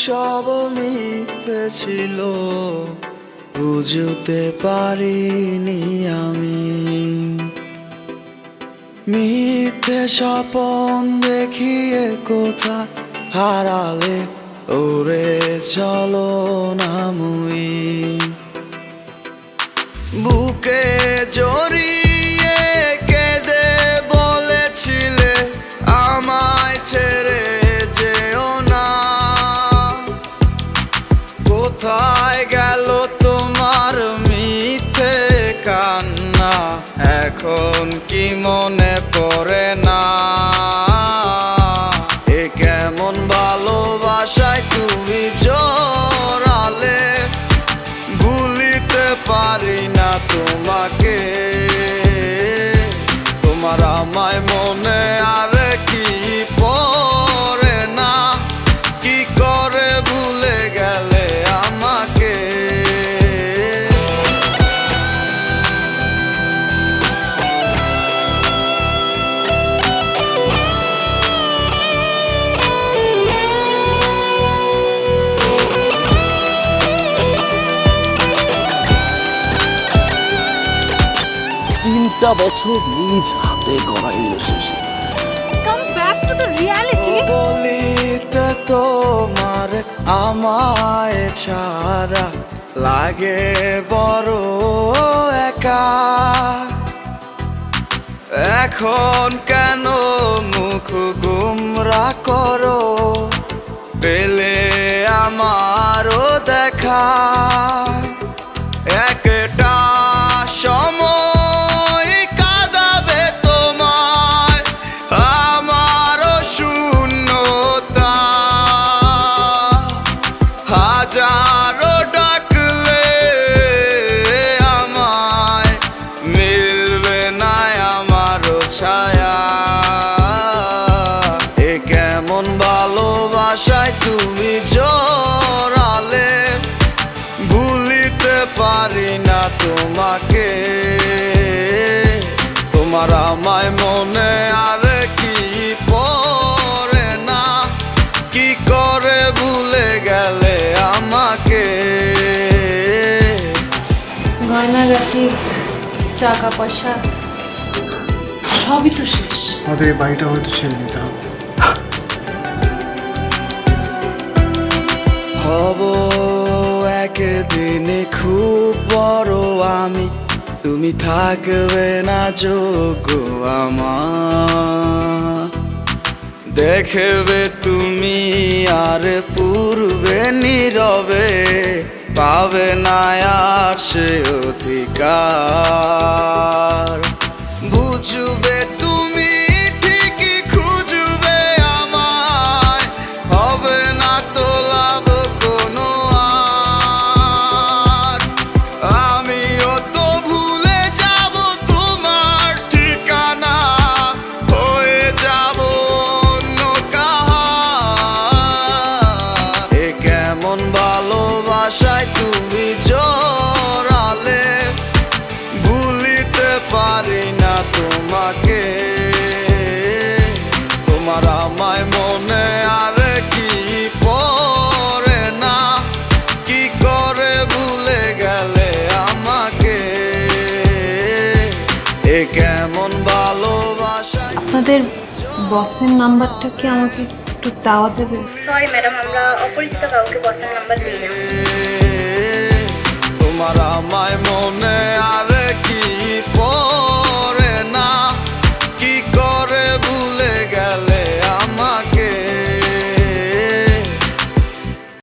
সব মিথ্যে ছিল, বুঝতে পারিনি আমি। মিথ্যে স্বপন দেখিয়ে কোথা হারালে ওরে চলো না মুই। বুকে জড়িয়ে কেঁদে বলেছিলে আমায় ছেড়ে যেও না। কোথায় গেল তোমার মিথ্যে কান্না, এখন কি মনে পড়ে না? এ কেমন ভালোবাসায় তুমি জড়ালে, ভুলিতে পারি না তোমাকে। তোমার আমায় মনে আর কি পড়ে না, কি করে ভুলে গেলে আমাকে। তিনটা বছর নিজ হাতে গড়া relationship. Come back to the reality. বলিতে তোমার আমায় ছাড়া লাগে বড় একা। এখন কেন মুখ গুমরা করো, পেলে আমারও দেখা। একটা সময় কাঁদাবে তোমায় আমারও শূন্যতা। হাজারো ডাকলে আমায় মিলবে না আমারও ছায়া। এ কেমন ভালোবাসায় তুমি জড়ালে, ভুলিতে পারি না তোমাকে। তোমার আমায় মনে আর কি পড়ে না, কি করে ভুলে গেলে আমাকে। গয়নাগাটি, টাকা পয়সা সবই তো শেষ। আমাদের এই বাড়িটা হয়তো ছেড়ে দিতে হবে। হব একদিনে খুব বড় আমি, তুমি থাকবে না যোগ্য আমার। দেখবে তুমি আর পূর্বে নীরবে, পাবে না আর সে অধিকার। বুঝবে তুমি ঠিকই খুঁজবে আমায়, হবে না তো লাভ কোনো আর। আমিও তো ভুলে যাব তোমার ঠিকানা, হয়ে যাব অন্য কাহার। এ কেমন ভালোবাসায় তুমি জড়ালে, ভুলিতে পারি না তোমাকে। তোমার আমায় মনে আর কি পড়ে না, কি করে ভুলে গেলে আমাকে। এ কেমন ভালোবাসায়। আপনাদের বসের নাম্বারটা কি আমাকে একটু দেওয়া যাবে? সরি ম্যাডাম, আমরা অপরিচিত কাউকে বসের নাম্বার দিই না। তোমার আমায় মনে